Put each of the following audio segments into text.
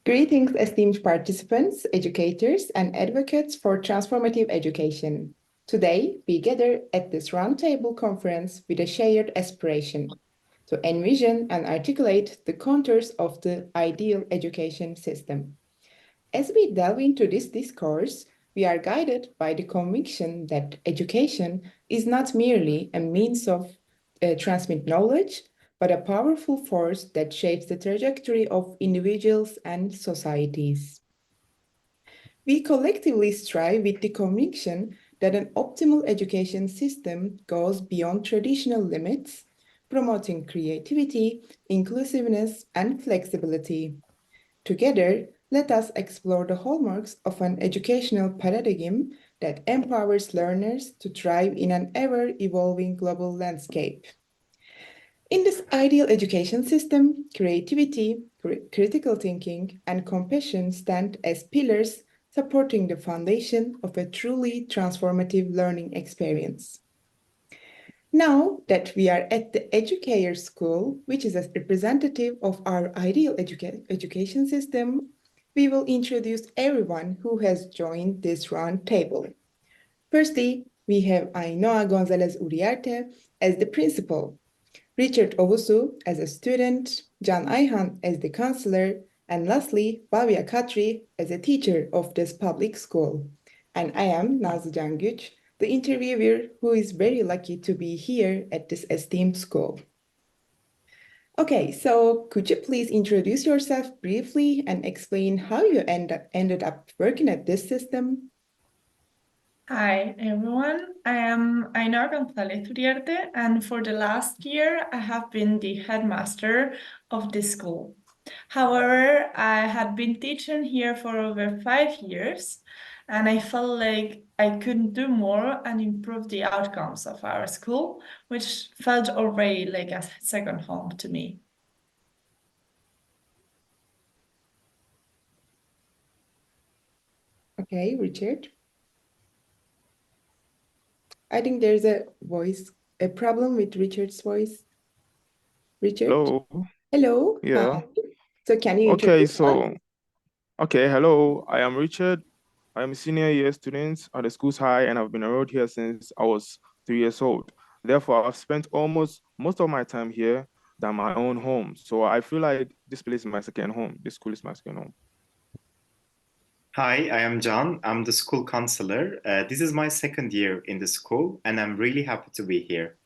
Greetings, esteemed participants, educators, and advocates for transformative education. Today, we gather at this roundtable conference with a shared aspiration to envision and articulate the contours of the ideal education system. As we delve into this discourse, we are guided by the conviction that education is not merely a means of transmit knowledge, but a powerful force that shapes the trajectory of individuals and societies. We collectively strive with the conviction that an optimal education system goes beyond traditional limits, promoting creativity, inclusiveness, and flexibility. Together, let us explore the hallmarks of an educational paradigm that empowers learners to thrive in an ever-evolving global landscape. In this ideal education system, creativity, critical thinking, and compassion stand as pillars supporting the foundation of a truly transformative learning experience. Now that we are at the Educare School, which is a representative of our ideal education system, we will introduce everyone who has joined this round table. Firstly, we have Ainhoa Gonzalez Uriarte as the principal, Richard Owusu as a student, John Ayhan as the counselor, and lastly, Bavia Khatri as a teacher of this public school. And I am Nazlı Güç, the interviewer who is very lucky to be here at this esteemed school. Okay, so could you please introduce yourself briefly and explain how you ended up working at this system? Hi everyone, I am Ainhoa González Uriarte, and for the last year I have been the headmaster of this school. However, I had been teaching here for over 5 years, and I felt like I couldn't do more and improve the outcomes of our school, which felt already like a second home to me. Okay, Richard. I think there's a problem with Richard's voice. Richard? Hello. Hello. Hi. Yeah. So can you Okay, introduce us? hello. I am Richard. I am a senior year student at the school's high, and I've been enrolled here since I was 3 years old. Therefore, I've spent almost most of my time here than my own home. So I feel like this place is my second home. This school is my second home. Hi, I am John. I'm the school counselor. This is my second year in the school, and I'm really happy to be here.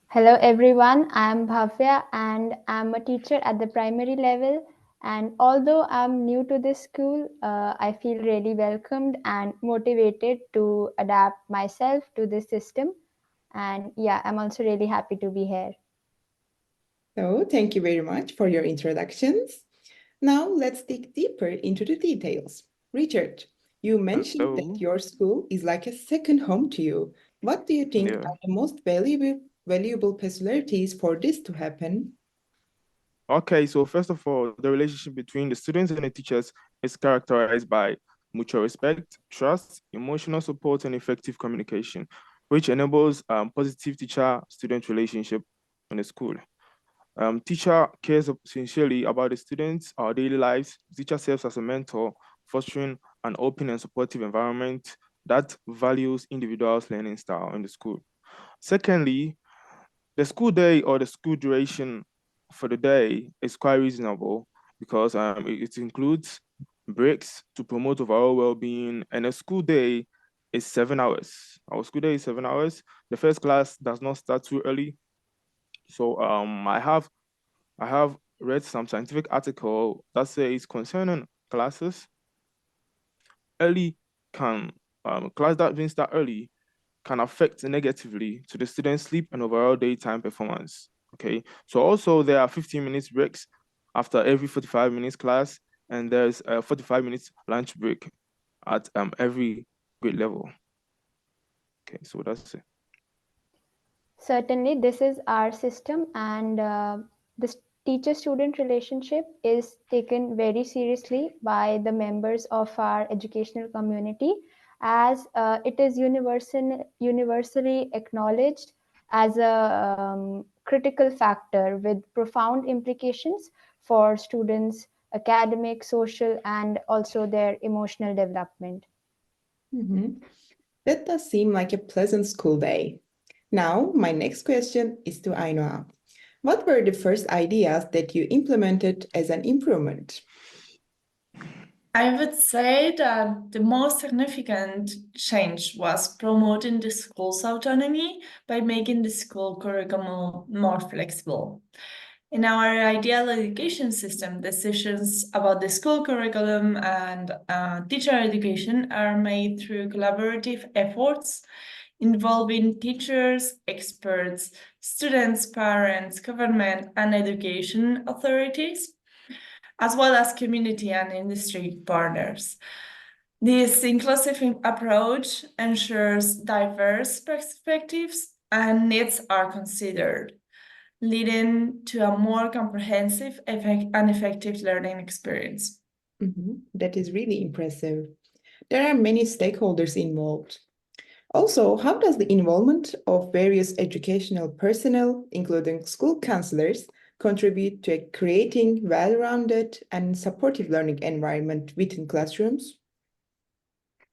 Hello everyone, I'm Bhavya and I'm a teacher at the primary level. And although I'm new to this school, I feel really welcomed and motivated to adapt myself to this system. And yeah, I'm also really happy to be here. So thank you very much for your introductions. Now let's dig deeper into the details. Richard, you mentioned that Hello. your school is like a second home to you. What do you think Yeah. are the most valuable facilities for this to happen? Okay, so first of all, the relationship between the students and the teachers is characterized by mutual respect, trust, emotional support, and effective communication, which enables positive teacher-student relationship in the school. Teacher cares sincerely about the students, our daily lives. Teacher serves as a mentor, fostering an open and supportive environment that values individuals' learning style in the school. Secondly, the school day or the school duration for the day is quite reasonable because it includes breaks to promote overall well-being, and a school day is 7 hours. Our school day is 7 hours. The first class does not start too early. So I have read some scientific article that says concerning classes, early can class that didn't start early can affect negatively to the student's sleep and overall daytime performance. Okay, so also there are 15 minutes breaks after every 45 minutes class, and there's a 45 minutes lunch break at every grade level. Okay, so that's it. Certainly, this is our system, and this teacher-student relationship is taken very seriously by the members of our educational community, as it is universally acknowledged as a critical factor with profound implications for students' academic, social, and also their emotional development. Mhm. That does seem like a pleasant school day. Now, my next question is to Ainoa. What were the first ideas that you implemented as an improvement? I would say that the most significant change was promoting the school's autonomy by making the school curriculum more flexible. In our ideal education system, decisions about the school curriculum and teacher education are made through collaborative efforts involving teachers, experts, students, parents, government, and education authorities, as well as community and industry partners. This inclusive approach ensures diverse perspectives and needs are considered, leading to a more comprehensive and effective learning experience. That is really impressive. There are many stakeholders involved. Also, how does the involvement of various educational personnel, including school counselors, contribute to creating well-rounded and supportive learning environment within classrooms?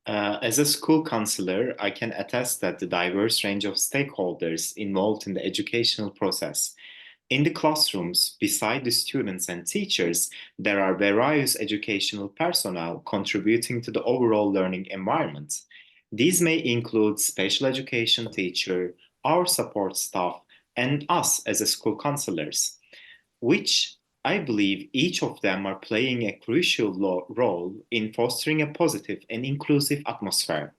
As a school counselor, I can attest that the diverse range of stakeholders involved in the educational process. In the classrooms, beside the students and teachers, there are various educational personnel contributing to the overall learning environment. These may include special education teacher, our support staff, and us as a school counselors, which I believe each of them are playing a crucial role in fostering a positive and inclusive atmosphere.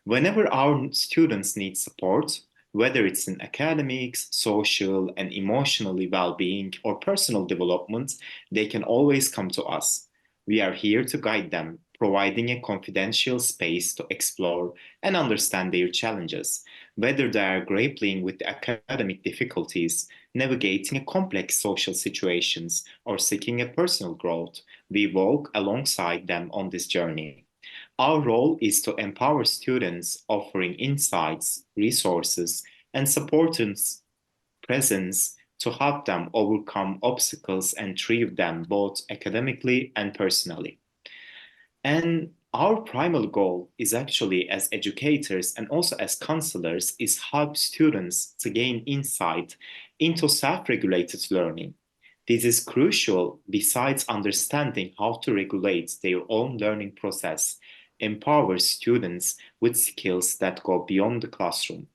Whenever our students need support, whether it's in academics, social, and emotionally well-being or personal development, they can always come to us. We are here to guide them, providing a confidential space to explore and understand their challenges, whether they are grappling with academic difficulties, navigating a complex social situations, or seeking a personal growth. We walk alongside them on this journey. Our role is to empower students, offering insights, resources, and supportance presence to help them overcome obstacles and thrive them both academically and personally. And our primal goal is actually as educators and also as counselors is help students to gain insight into self-regulated learning. This is crucial besides understanding how to regulate their own learning process, empower students with skills that go beyond the classroom.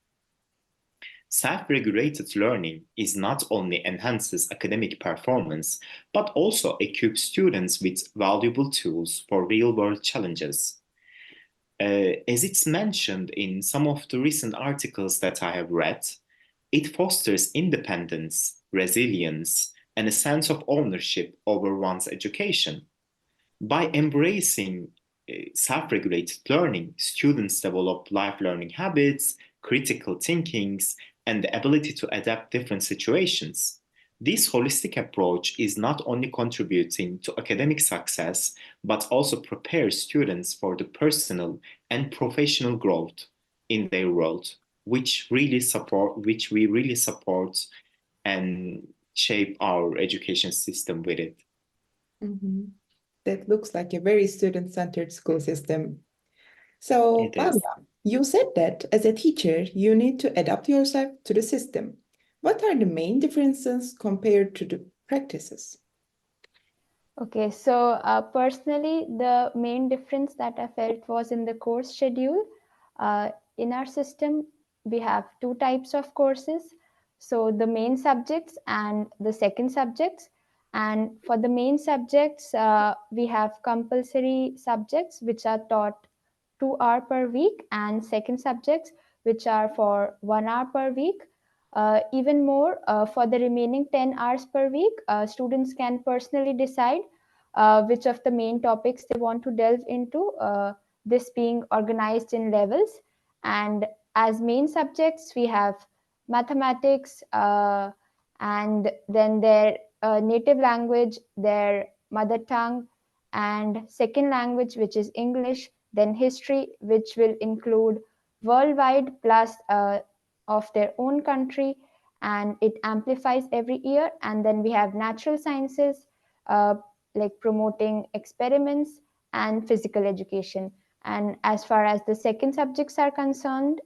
Self-regulated learning is not only enhances academic performance, but also equips students with valuable tools for real-world challenges. As it's mentioned in some of the recent articles that I have read, it fosters independence, resilience, and a sense of ownership over one's education. By embracing self-regulated learning, students develop life learning habits, critical thinkings, and the ability to adapt different situations. This holistic approach is not only contributing to academic success, but also prepares students for the personal and professional growth in their world, which we really support and shape our education system with it. Mhm. That looks like a very student-centered school system. So, It is. Bhavya, you said that as a teacher, you need to adapt yourself to the system. What are the main differences compared to the practices? Okay, so personally, the main difference that I felt was in the course schedule. In our system, we have two types of courses. So the main subjects and the second subjects. And for the main subjects, we have compulsory subjects which are taught 2 hours per week, and second subjects which are for 1 hour per week. Even more, for the remaining 10 hours per week, students can personally decide which of the main topics they want to delve into, this being organized in levels. And as main subjects, we have mathematics, and then their native language, their mother tongue, and second language, which is English, then history, which will include worldwide plus of their own country, and it amplifies every year. And then we have natural sciences, like promoting experiments and physical education. And as far as the second subjects are concerned,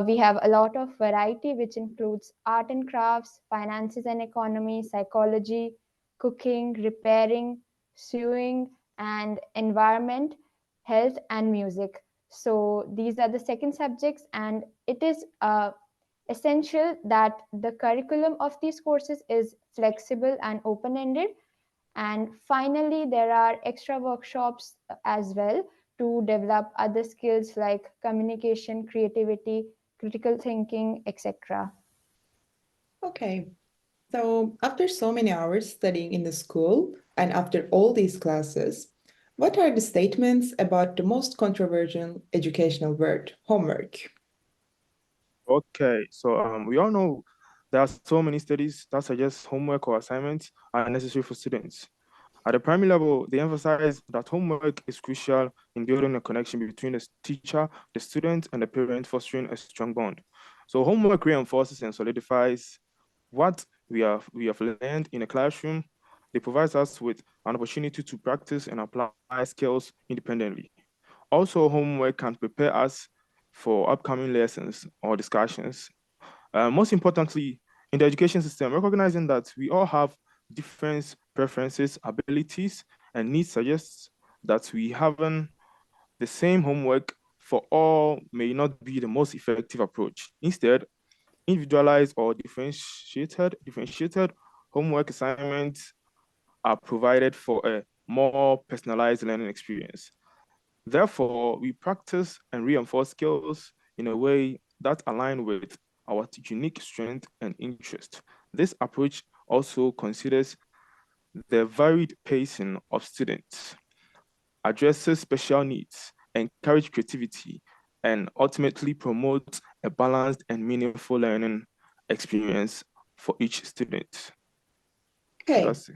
we have a lot of variety, which includes art and crafts, finances and economy, psychology, cooking, repairing, sewing, and environment, health, and music. So these are the second subjects, and it is essential that the curriculum of these courses is flexible and open-ended. And finally, there are extra workshops as well to develop other skills like communication, creativity, critical thinking, etc. Okay. So after so many hours studying in the school and after all these classes, what are the statements about the most controversial educational word, homework? Okay, so we all know there are so many studies that suggest homework or assignments are necessary for students. At the primary level, they emphasize that homework is crucial in building a connection between the teacher, the student, and the parent, fostering a strong bond. So homework reinforces and solidifies what we have learned in a classroom. They provide us with an opportunity to practice and apply skills independently. Also, homework can prepare us for upcoming lessons or discussions. Most importantly, in the education system, recognizing that we all have different preferences, abilities, and needs suggests that we having the same homework for all may not be the most effective approach. Instead, individualized or differentiated homework assignments are provided for a more personalized learning experience. Therefore, we practice and reinforce skills in a way that align with our unique strength and interest. This approach also considers the varied pacing of students, addresses special needs, encourage creativity, and ultimately promotes a balanced and meaningful learning experience for each student. So Okay. that's it.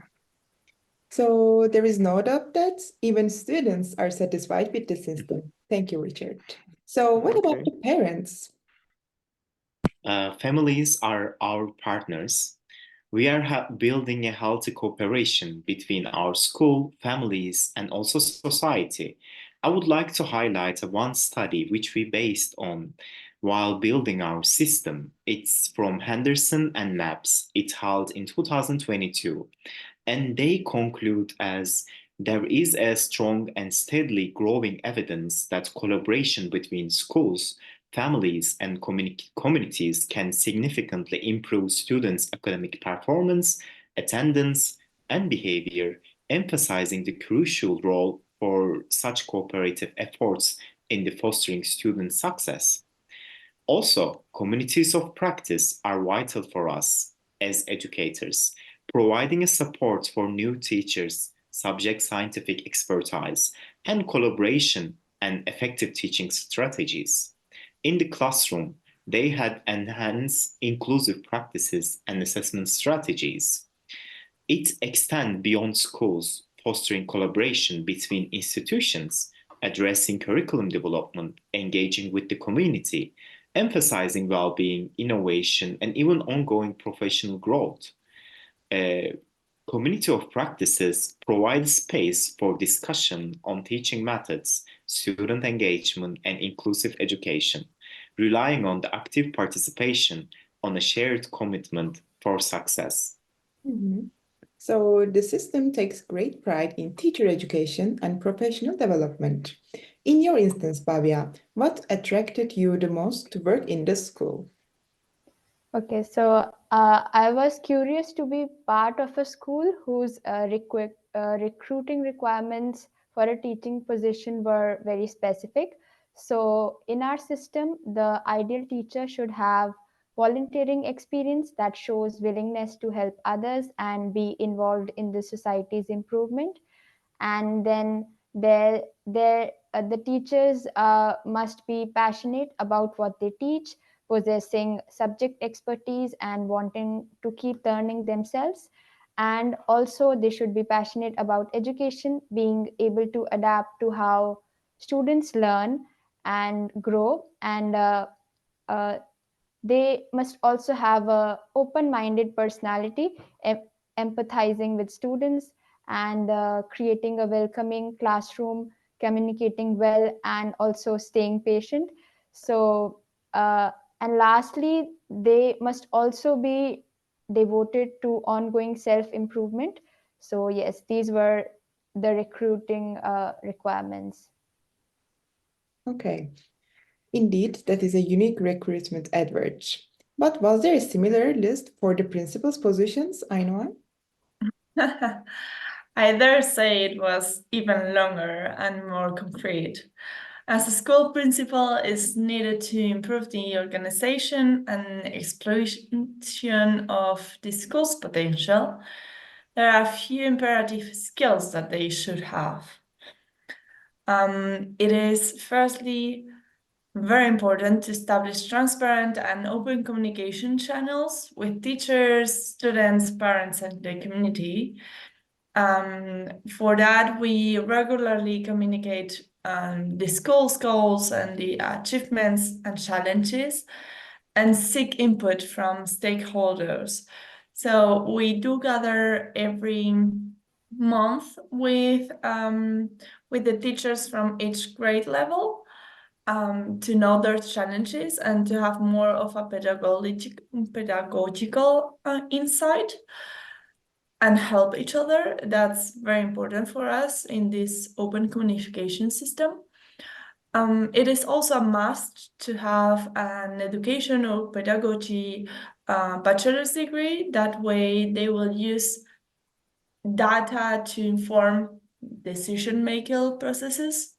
So there is no doubt that even students are satisfied with the system. Thank you, Richard. So what about Okay. the parents? Families are our partners. We are building a healthy cooperation between our school, families, and also society. I would like to highlight one study which we based on while building our system. It's from Henderson and Maps. It held in 2022. And they conclude as there is a strong and steadily growing evidence that collaboration between schools, families, and communities can significantly improve students' academic performance, attendance, and behavior, emphasizing the crucial role for such cooperative efforts in the fostering student success. Also, communities of practice are vital for us as educators, providing a support for new teachers, subject scientific expertise, and collaboration and effective teaching strategies. In the classroom, they had enhanced inclusive practices and assessment strategies. It extends beyond schools, fostering collaboration between institutions, addressing curriculum development, engaging with the community, emphasizing well-being, innovation, and even ongoing professional growth. A community of practices provides space for discussion on teaching methods, student engagement, and inclusive education, relying on the active participation on a shared commitment for success. Mhm. So the system takes great pride in teacher education and professional development. In your instance, Bhavya, what attracted you the most to work in the school? Okay, so I was curious to be part of a school whose recruiting requirements for a teaching position were very specific. So, in our system, the ideal teacher should have volunteering experience that shows willingness to help others and be involved in the society's improvement. And then the teachers must be passionate about what they teach, possessing subject expertise and wanting to keep learning themselves. And also they should be passionate about education, being able to adapt to how students learn and grow. And uh, they must also have a open-minded personality, empathizing with students and creating a welcoming classroom, communicating well, and also staying patient. So, and lastly, they must also be devoted to ongoing self improvement. So, yes, these were the recruiting requirements. Okay. Indeed, that is a unique recruitment advert. But was there a similar list for the principal's positions, Ainhoa? I dare say it was even longer and more concrete. As a school principal is needed to improve the organization and exploitation of the school's potential, there are a few imperative skills that they should have. It is firstly very important to establish transparent and open communication channels with teachers, students, parents, and the community. For that, we regularly communicate the school's goals and the achievements and challenges and seek input from stakeholders. So we do gather every month with the teachers from each grade level to know their challenges and to have more of a pedagogical insight and help each other. That's very important for us in this open communication system. It is also a must to have an education or pedagogy bachelor's degree. That way they will use data to inform decision-making processes.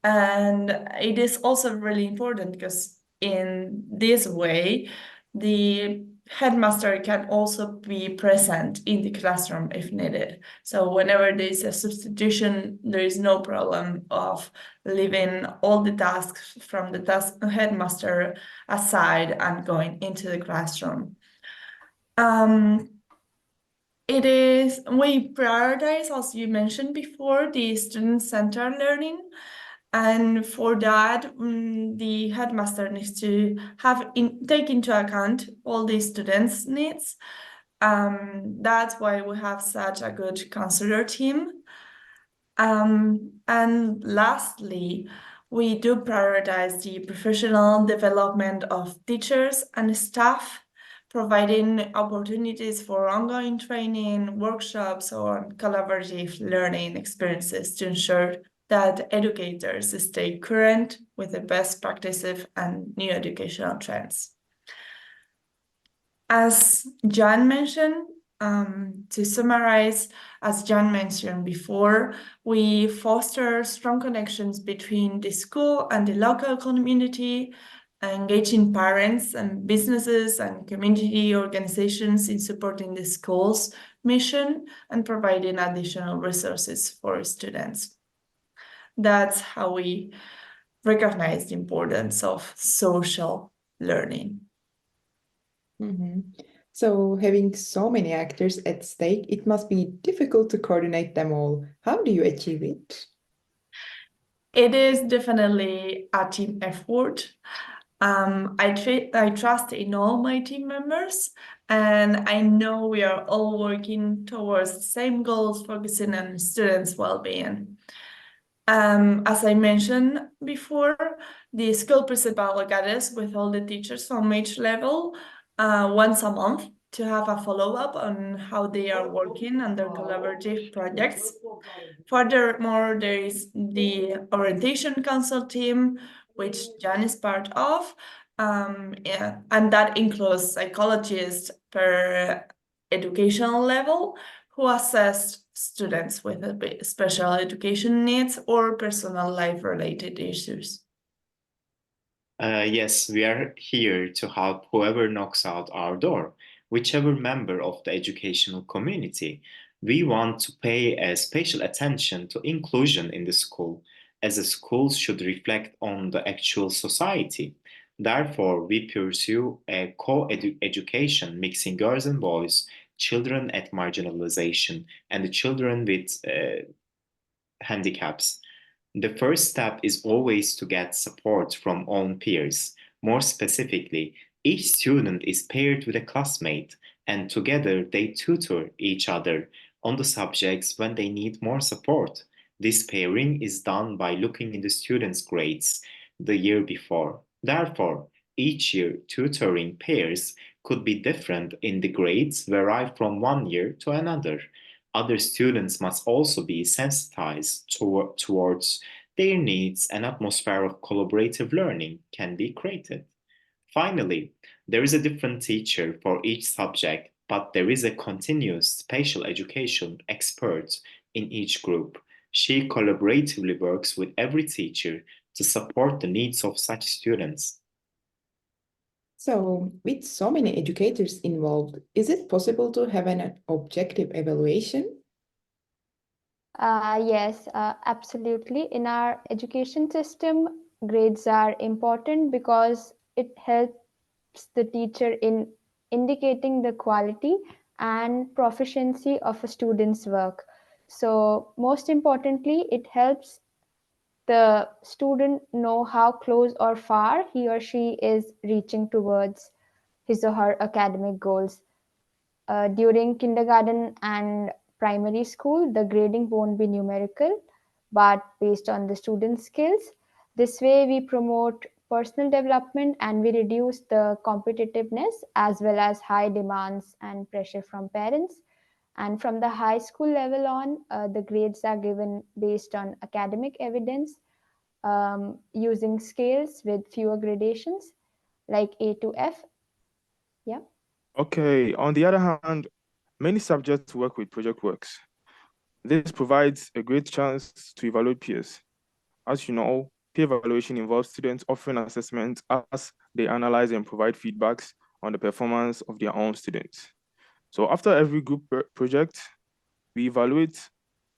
And it is also really important because in this way, the headmaster can also be present in the classroom if needed. So whenever there is a substitution, there is no problem of leaving all the tasks from the headmaster aside and going into the classroom. We prioritize, as you mentioned before, the student-centered learning. And for that, the headmaster needs to take into account all the students' needs. That's why we have such a good counselor team. And lastly, we do prioritize the professional development of teachers and staff, providing opportunities for ongoing training, workshops, or collaborative learning experiences to ensure that educators stay current with the best practices and new educational trends. As Jan mentioned, to summarize, as Jan mentioned before, we foster strong connections between the school and the local community, engaging parents and businesses and community organizations in supporting the school's mission and providing additional resources for students. That's how we recognize the importance of social learning. So, having so many actors at stake, it must be difficult to coordinate them all. How do you achieve it? It is definitely a team effort. I trust in all my team members, and I know we are all working towards the same goals, focusing on students' well-being. As I mentioned before, the school principal gathers with all the teachers from each level once a month to have a follow-up on how they are working on their collaborative projects. Furthermore, there is the orientation council team, which Jan is part of, and that includes psychologists per educational level who assess students with special education needs or personal life-related issues. Yes, we are here to help whoever knocks out our door, whichever member of the educational community. We want to pay a special attention to inclusion in the school, as the schools should reflect on the actual society. Therefore, we pursue a co-education mixing girls and boys, children at marginalization, and the children with handicaps. The first step is always to get support from own peers. More specifically, each student is paired with a classmate, and together they tutor each other on the subjects when they need more support. This pairing is done by looking in the students' grades the year before. Therefore, each year tutoring pairs could be different in the grades vary from one year to another. Other students must also be sensitized towards their needs. An atmosphere of collaborative learning can be created. Finally, there is a different teacher for each subject, but there is a continuous spatial education expert in each group. She collaboratively works with every teacher to support the needs of such students. So, with so many educators involved, is it possible to have an objective evaluation? Yes, absolutely. In our education system, grades are important because it helps the teacher in indicating the quality and proficiency of a student's work. So, most importantly, it helps the student know how close or far he or she is reaching towards his or her academic goals. During kindergarten and primary school, the grading won't be numerical, but based on the student's skills. This way, we promote personal development and we reduce the competitiveness as well as high demands and pressure from parents. And from the high school level on, the grades are given based on academic evidence using scales with fewer gradations like A to F. Yeah. Okay, on the other hand, many subjects work with project works. This provides a great chance to evaluate peers. As you know, peer evaluation involves students offering assessments as they analyze and provide feedbacks on the performance of their own students. So after every group project, we evaluate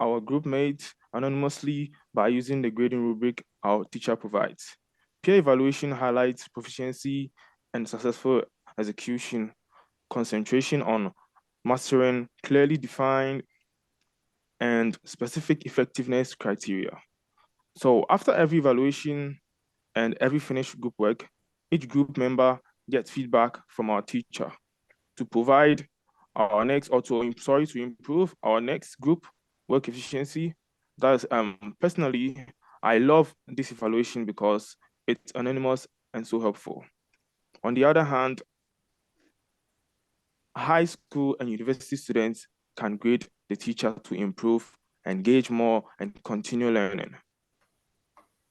our group mates anonymously by using the grading rubric our teacher provides. Peer evaluation highlights proficiency and successful execution, concentration on mastering clearly defined and specific effectiveness criteria. So after every evaluation and every finished group work, each group member gets feedback from our teacher to provide our next, or to improve our next group work efficiency. That's personally, I love this evaluation because it's anonymous and so helpful. On the other hand, high school and university students can grade the teacher to improve, engage more, and continue learning.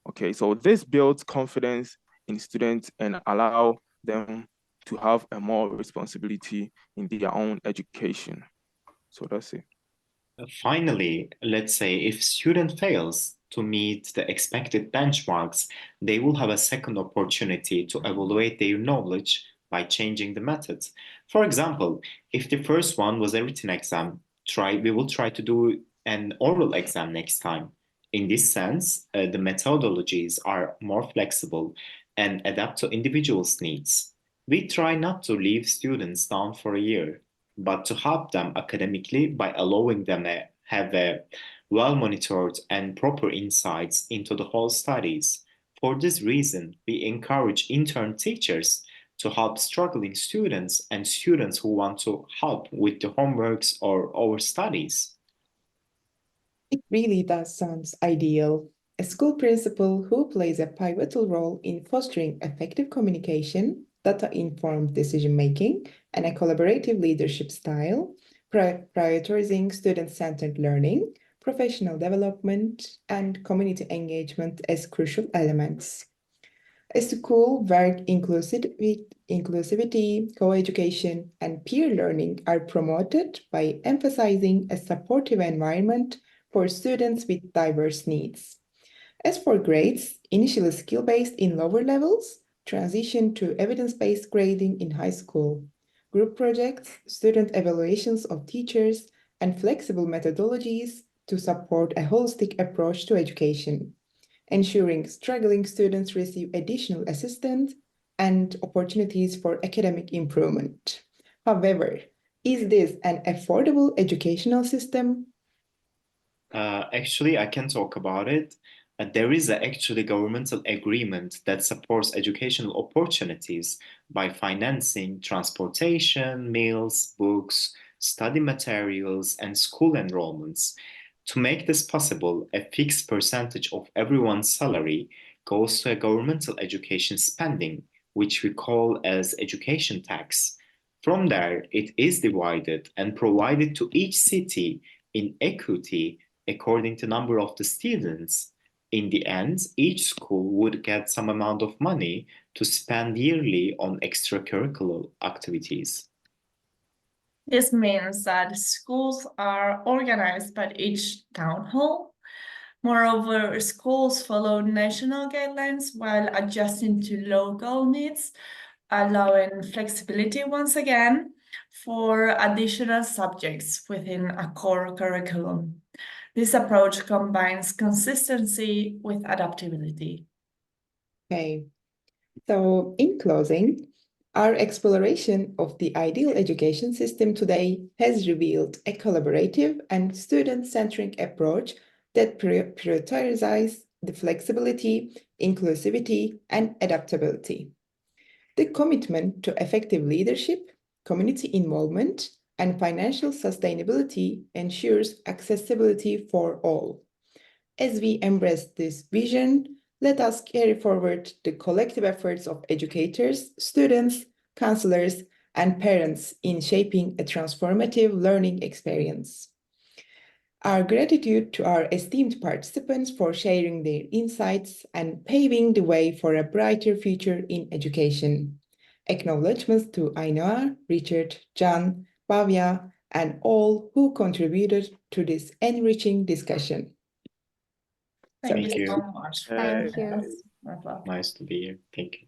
Okay, so this builds confidence in students and allow them to have a more responsibility in their own education. So that's it. Finally, let's say if student fails to meet the expected benchmarks, they will have a second opportunity to evaluate their knowledge by changing the methods. For example, if the first one was a written exam, we will try to do an oral exam next time. In this sense, the methodologies are more flexible and adapt to individuals' needs. We try not to leave students down for a year, but to help them academically by allowing them to have a well-monitored and proper insights into the whole studies. For this reason, we encourage intern teachers to help struggling students and students who want to help with the homeworks or our studies. It really does sound ideal. A school principal who plays a pivotal role in fostering effective communication, data-informed decision-making, and a collaborative leadership style, prioritizing student-centered learning, professional development, and community engagement as crucial elements. A school where inclusivity, co-education, and peer learning are promoted by emphasizing a supportive environment for students with diverse needs. As for grades, initially skill-based in lower levels, transition to evidence-based grading in high school. Group projects, student evaluations of teachers, and flexible methodologies to support a holistic approach to education, ensuring struggling students receive additional assistance and opportunities for academic improvement. However, is this an affordable educational system? Actually, I can talk about it. There is actually governmental agreement that supports educational opportunities by financing transportation, meals, books, study materials, and school enrollments. To make this possible, a fixed percentage of everyone's salary goes to a governmental education spending, which we call as education tax. From there, it is divided and provided to each city in equity according to number of the students. In the end, each school would get some amount of money to spend yearly on extracurricular activities. This means that schools are organized by each town hall. Moreover, schools follow national guidelines while adjusting to local needs, allowing flexibility once again for additional subjects within a core curriculum. This approach combines consistency with adaptability. Okay. So, in closing, our exploration of the ideal education system today has revealed a collaborative and student-centric approach that prioritizes the flexibility, inclusivity, and adaptability. The commitment to effective leadership, community involvement, and financial sustainability ensures accessibility for all. As we embrace this vision, let us carry forward the collective efforts of educators, students, counselors, and parents in shaping a transformative learning experience. Our gratitude to our esteemed participants for sharing their insights and paving the way for a brighter future in education. Acknowledgements to Ainhoa, Richard, John, Bavia, and all who contributed to this enriching discussion. Thank Thank you you. so much. Thank you. Yes. Nice to be here. Thank you.